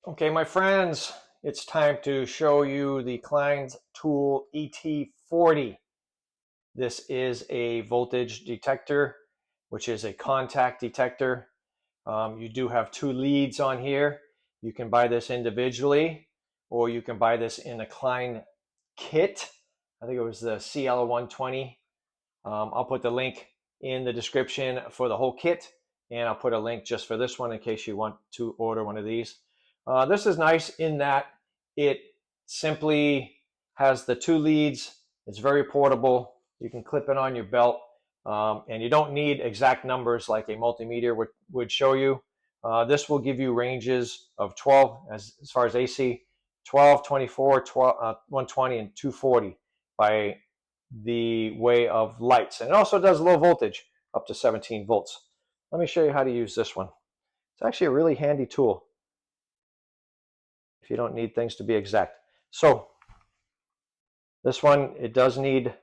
Okay, my friends, it's time to show you the Klein Tools ET40. This is a voltage detector, which is a contact detector. You do have two leads on here. You can buy this individually, or you can buy this in a Klein kit. I think it was the CL120. I'll put the link in the description for the whole kit, and I'll put a link just for this one in case you want to order one of these. This is nice in that it simply has the two leads. It's very portable. You can clip it on your belt, and you don't need exact numbers like a multimeter would show you. This will give you ranges of 12 as far as AC, 12, 24, 12, 120, and 240 by the way of lights. And it also does low voltage up to 17 volts. Let me show you how to use this one. It's actually a really handy tool if you don't need things to be exact. So this one, it does need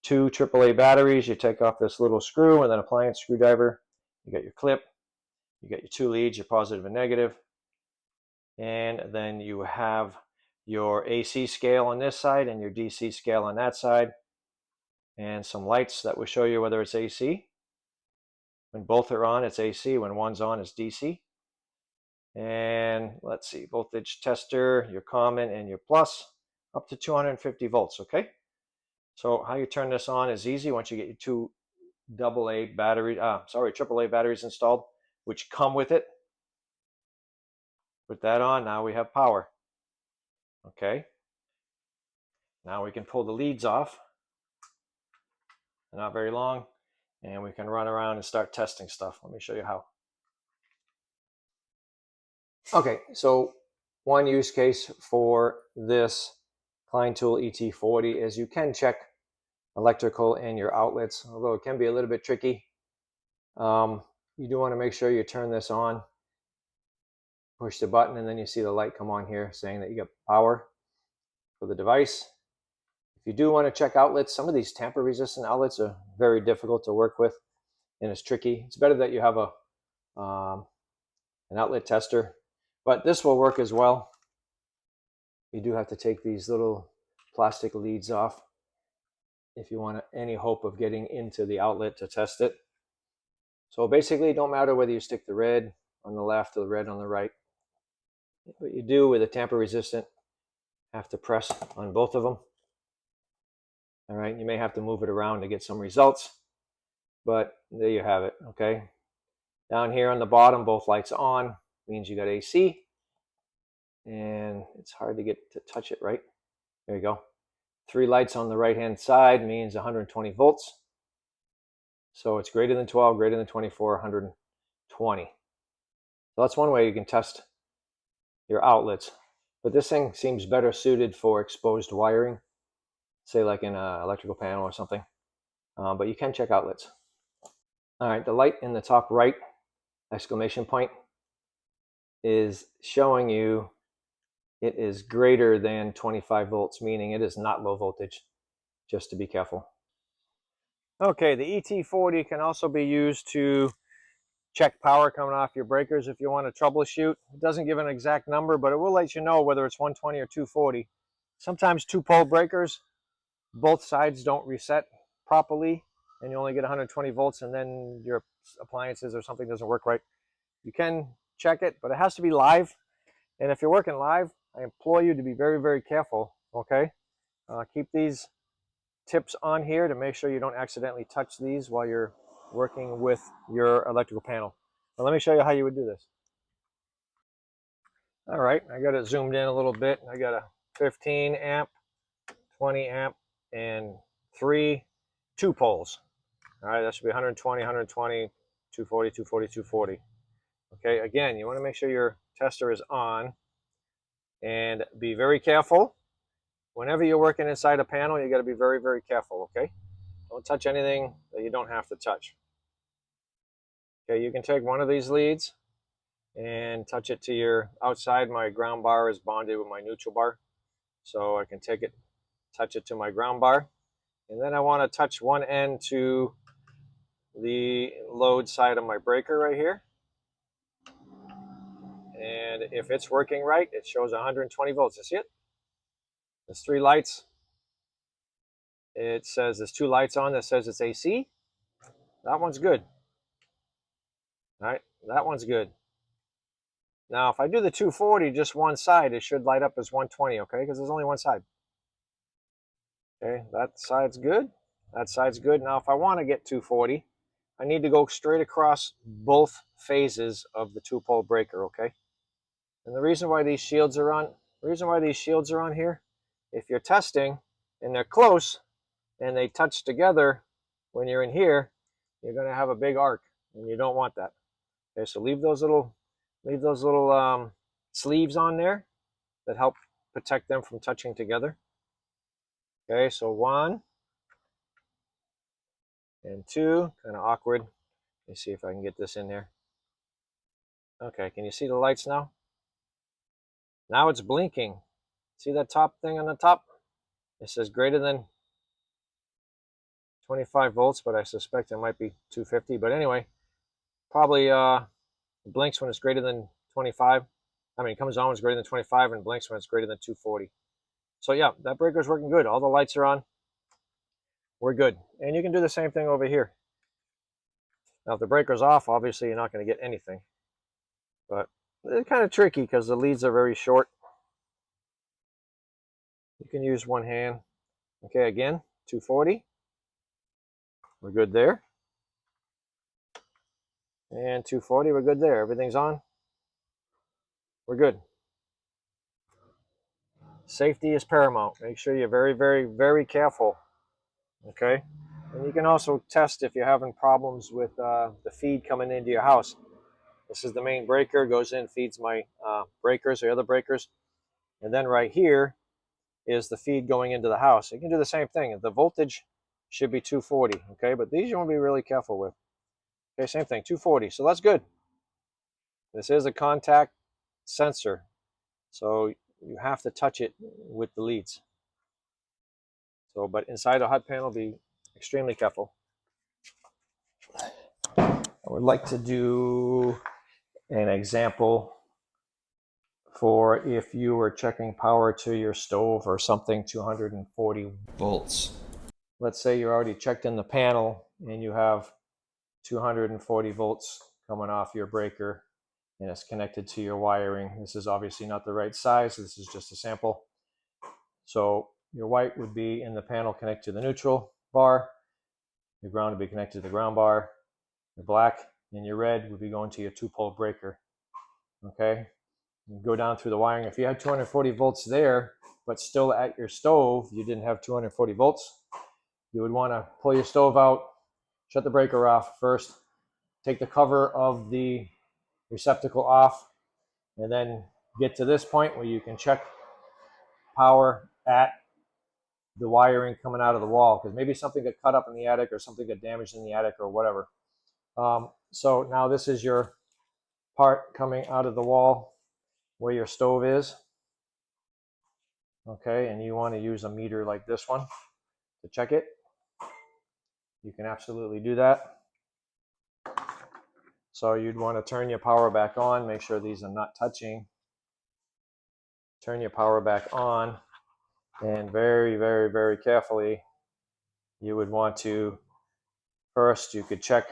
two AAA batteries. You take off this little screw and then appliance screwdriver. You got your clip. You got your two leads, your positive and negative. And then you have your AC scale on this side and your DC scale on that side. And some lights that will show you whether it's AC. When both are on, it's AC. When one's on, it's DC. And let's see, voltage tester, your common and your plus, up to 250 volts, okay? So how you turn this on is easy once you get your two AAA batteries installed, which come with it. Put that on, now we have power, okay? Now we can pull the leads off. They're not very long, and we can run around and start testing stuff. Let me show you how. Okay, so one use case for this Klein Tools ET40 is you can check electrical and your outlets, although it can be a little bit tricky. You do want to make sure you turn this on, push the button, and then you see the light come on here saying that you got power for the device. If you do want to check outlets, some of these tamper resistant outlets are very difficult to work with and it's tricky. It's better that you have an outlet tester, but this will work as well. You do have to take these little plastic leads off if you want any hope of getting into the outlet to test it. So basically, it don't matter whether you stick the red on the left or the red on the right. What you do with a tamper resistant, have to press on both of them. All right, you may have to move it around to get some results, but there you have it, okay? Down here on the bottom, both lights on, means you got AC, and it's hard to get to touch it, right? There you go. Three lights on the right-hand side means 120 volts. So it's greater than 12, greater than 24, 120. So that's one way you can test your outlets. But this thing seems better suited for exposed wiring, say like in an electrical panel or something. But you can check outlets. All right, the light in the top right, exclamation point, is showing you it is greater than 25 volts, meaning it is not low voltage, just to be careful. Okay, the ET40 can also be used to check power coming off your breakers if you want to troubleshoot. It doesn't give an exact number, but it will let you know whether it's 120 or 240. Sometimes two-pole breakers, both sides don't reset properly, and you only get 120 volts, and then your appliances or something doesn't work right. You can check it, but it has to be live. And if you're working live, I implore you to be very, very careful, okay? Keep these tips on here to make sure you don't accidentally touch these while you're working with your electrical panel. Now let me show you how you would do this. All right, I got it zoomed in a little bit. I got a 15 amp, 20 amp, and two poles. All right, that should be 120, 120, 240, 240, 240. Okay, again, you want to make sure your tester is on and be very careful. Whenever you're working inside a panel, you got to be very, very careful, okay? Don't touch anything that you don't have to touch. Okay, you can take one of these leads and touch it to your outside. My ground bar is bonded with my neutral bar, so I can take it, touch it to my ground bar, and then I want to touch one end to the load side of my breaker right here, And if it's working right, it shows 120 volts. You see it? There's 3 lights. It says there's 2 lights on that says it's AC. That one's good. All right, that one's good. Now, if I do the 240, just one side, it should light up as 120, okay? Because there's only one side. Okay, that side's good. That side's good. Now, if I want to get 240, I need to go straight across both phases of the 2-pole breaker, okay? And the reason why these shields are on, here, if you're testing and they're close and they touch together when you're in here, you're going to have a big arc, and you don't want that. Okay, so leave those little sleeves on there that help protect them from touching together. Okay, so 1 and 2, kind of awkward. Let me see if I can get this in there. Okay, can you see the lights now? Now it's blinking. See that top thing on the top? It says greater than 25 volts, but I suspect it might be 250. But anyway, probably it blinks when it's greater than 25. I mean, it comes on when it's greater than 25 and blinks when it's greater than 240. So yeah, that breaker's working good. All the lights are on. We're good. And you can do the same thing over here. Now, if the breaker's off, obviously you're not going to get anything. But it's kind of tricky because the leads are very short. You can use one hand. Okay, again, 240. We're good there. And 240, we're good there. Everything's on. We're good. Safety is paramount. Make sure you're very, very, very careful. Okay? And you can also test if you're having problems with the feed coming into your house. This is the main breaker, goes in, feeds my breakers or other breakers. And then right here is the feed going into the house. You can do the same thing. The voltage should be 240, okay? But these you want to be really careful with. Okay, same thing, 240. So that's good. This is a contact sensor, so you have to touch it with the leads. So, but inside a hot panel, be extremely careful. I would like to do an example for if you were checking power to your stove or something, 240 volts. Let's say you're already checked in the panel and you have 240 volts coming off your breaker and it's connected to your wiring. This is obviously not the right size. This is just a sample. So your white would be in the panel connected to the neutral bar. Your ground would be connected to the ground bar. Your black and your red would be going to your 2-pole breaker. Okay? You go down through the wiring. If you had 240 volts there, but still at your stove, you didn't have 240 volts, you would want to pull your stove out, shut the breaker off first, take the cover of the receptacle off, and then get to this point where you can check power at the wiring coming out of the wall, because maybe something got cut up in the attic or something got damaged in the attic or whatever. So now this is your part coming out of the wall where your stove is. Okay, and you want to use a meter like this one to check it. You can absolutely do that. So you'd want to turn your power back on, make sure these are not touching. Turn your power back on, and very, very, very carefully, you would want to, first you could check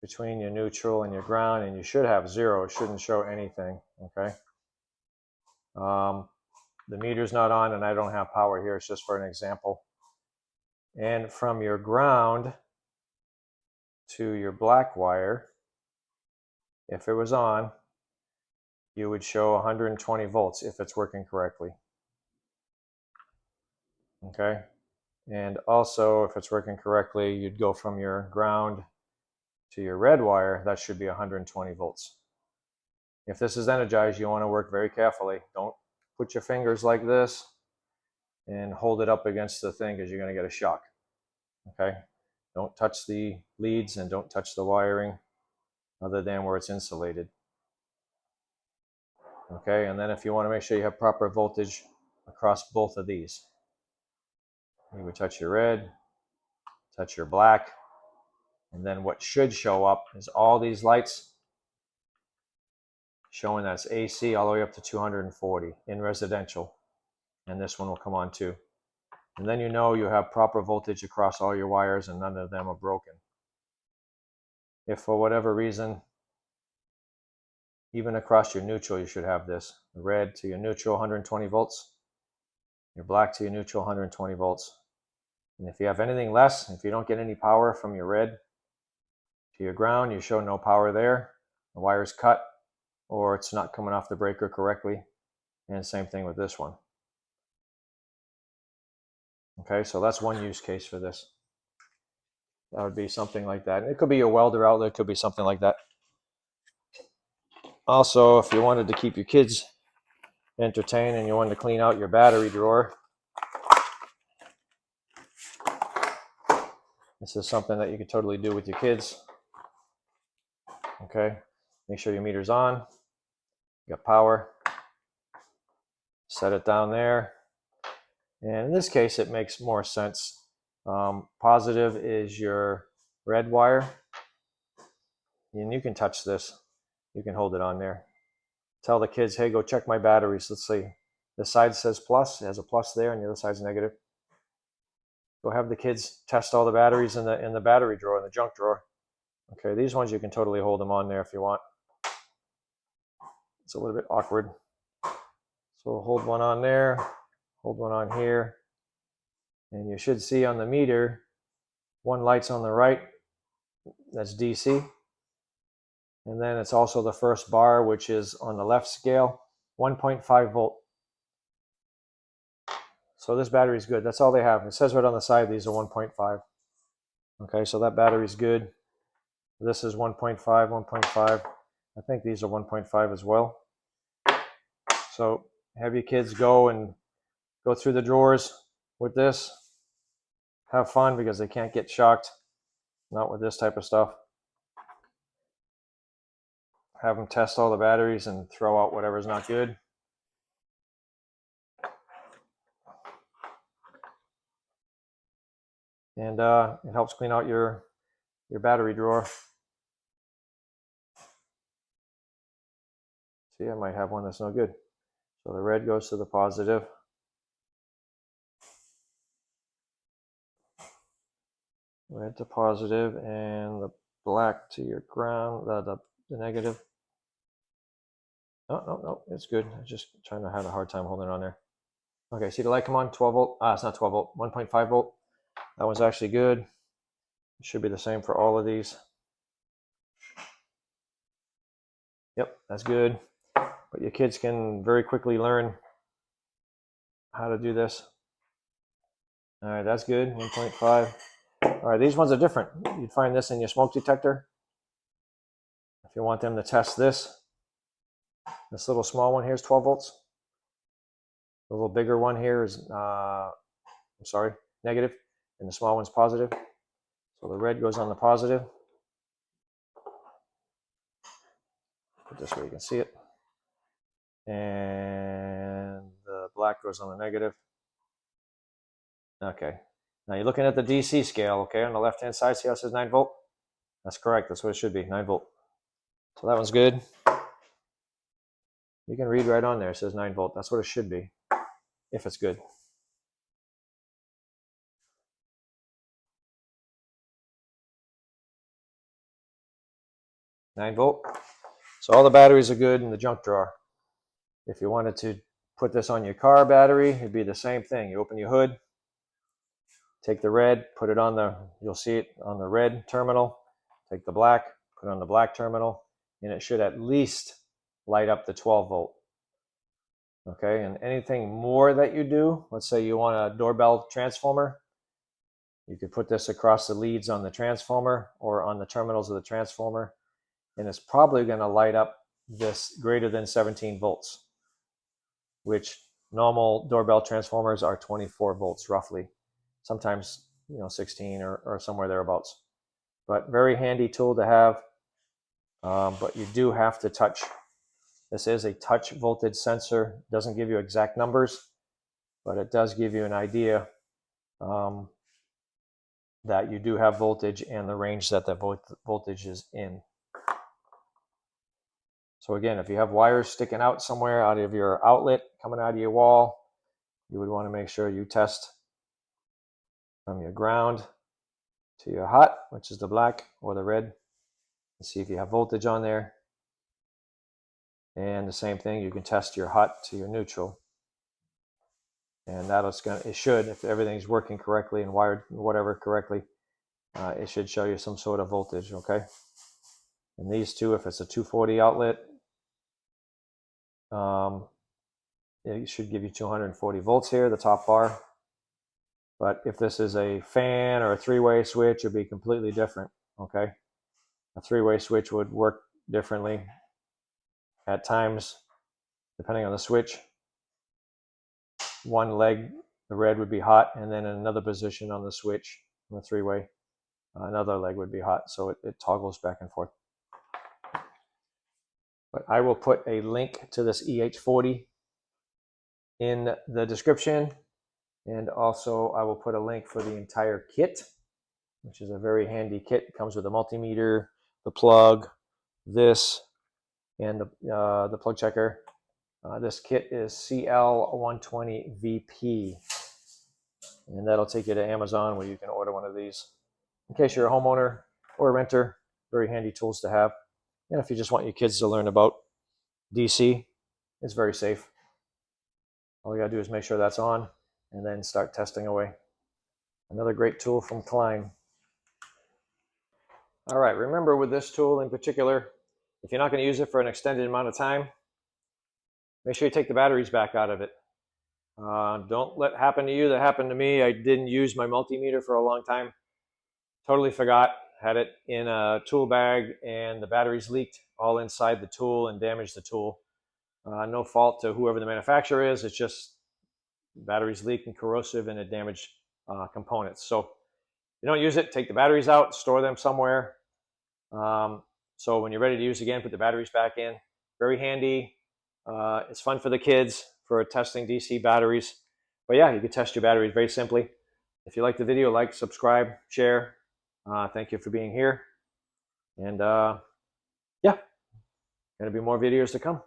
between your neutral and your ground, and you should have 0. It shouldn't show anything, okay? The meter's not on and I don't have power here. It's just for an example. And from your ground to your black wire, if it was on, you would show 120 volts if it's working correctly. Okay? And also, if it's working correctly, you'd go from your ground to your red wire. That should be 120 volts. If this is energized, you want to work very carefully. Don't put your fingers like this and hold it up against the thing, because you're going to get a shock. Okay? Don't touch the leads and don't touch the wiring other than where it's insulated. Okay? And then if you want to make sure you have proper voltage across both of these, you would touch your red, touch your black, and then what should show up is all these lights showing that it's AC all the way up to 240 in residential. And this one will come on too. And then you know you have proper voltage across all your wires and none of them are broken. If for whatever reason, even across your neutral, you should have this. Red to your neutral, 120 volts. Your black to your neutral, 120 volts. And if you have anything less, if you don't get any power from your red to your ground, you show no power there. The wire's cut or it's not coming off the breaker correctly. And same thing with this one. Okay, so that's one use case for this. That would be something like that. It could be a welder outlet, it could be something like that. Also, if you wanted to keep your kids entertained and you wanted to clean out your battery drawer, this is something that you could totally do with your kids. Okay, make sure your meter's on, you got power, set it down there. And in this case, it makes more sense. Positive is your red wire, and you can touch this. You can hold it on there. Tell the kids, hey, go check my batteries. Let's see. This side says plus, it has a plus there, and the other side's negative. Go have the kids test all the batteries in the battery drawer, in the junk drawer. Okay, these ones you can totally hold them on there if you want. It's a little bit awkward. So hold one on there, hold one on here, and you should see on the meter, one light's on the right, that's DC. And then it's also the first bar, which is on the left scale, 1.5 volt. So this battery is good. That's all they have. It says right on the side, these are 1.5. Okay, so that battery's good. This is 1.5, 1.5. I think these are 1.5 as well. So have your kids go through the drawers with this. Have fun because they can't get shocked. Not with this type of stuff. Have them test all the batteries and throw out whatever's not good. And it helps clean out your battery drawer. See, I might have one that's no good. So the red goes to the positive. Red to positive, and the black to your ground, the negative. No, it's good. I'm just trying to have a hard time holding it on there. Okay, see the light come on? 12 volt. It's not 12 volt, 1.5 volt. That one's actually good. It should be the same for all of these. Yep, that's good. But your kids can very quickly learn how to do this. All right, that's good, 1.5. All right, these ones are different. You'd find this in your smoke detector. If you want them to test this little small one here is 12 volts. The little bigger one here is, negative, and the small one's positive. So the red goes on the positive. Put this where you can see it. And the black goes on the negative. Okay. Now you're looking at the DC scale, okay, on the left-hand side. See how it says 9 volt? That's correct. That's what it should be, 9 volt. So that one's good. You can read right on there. It says 9 volt. That's what it should be, if it's good. Nine volt. So all the batteries are good in the junk drawer. If you wanted to put this on your car battery, it'd be the same thing. You open your hood, take the red, put it on you'll see it on the red terminal. Take the black, put it on the black terminal, and it should at least light up the 12 volt. Okay, and anything more that you do, let's say you want a doorbell transformer, you could put this across the leads on the transformer or on the terminals of the transformer, and it's probably going to light up this greater than 17 volts, which normal doorbell transformers are 24 volts roughly. Sometimes, 16 or somewhere thereabouts. But very handy tool to have. But you do have to touch. This is a touch voltage sensor. It doesn't give you exact numbers, but it does give you an idea that you do have voltage and the range that the voltage is in. So again, if you have wires sticking out somewhere out of your outlet, coming out of your wall, you would want to make sure you test from your ground to your hot, which is the black or the red, and see if you have voltage on there. And the same thing, you can test your hot to your neutral. And it should, if everything's working correctly and wired whatever correctly, it should show you some sort of voltage, okay? And these two, if it's a 240 outlet, it should give you 240 volts here, the top bar. But if this is a fan or a three-way switch, it would be completely different, okay? A three-way switch would work differently at times, depending on the switch. One leg, the red, would be hot, and then in another position on the switch, on the three-way, another leg would be hot, so it toggles back and forth. But I will put a link to this EH40 in the description, and also I will put a link for the entire kit, which is a very handy kit. It comes with a multimeter, the plug, this, and the plug checker. This kit is CL120VP, and that'll take you to Amazon where you can order one of these. In case you're a homeowner or a renter, very handy tools to have. And if you just want your kids to learn about DC, it's very safe. All you gotta do is make sure that's on and then start testing away. Another great tool from Klein. All right, remember with this tool in particular, if you're not gonna use it for an extended amount of time, make sure you take the batteries back out of it. Don't let it happen to you that happened to me. I didn't use my multimeter for a long time. Totally forgot, had it in a tool bag, and the batteries leaked all inside the tool and damaged the tool. No fault to whoever the manufacturer is. It's just batteries leak and corrosive, and it damaged components. So if you don't use it, take the batteries out, store them somewhere. So when you're ready to use again, put the batteries back in. Very handy. It's fun for the kids for testing DC batteries. But yeah, you can test your batteries very simply. If you like the video, like, subscribe, share. Thank you for being here. And yeah, going to be more videos to come.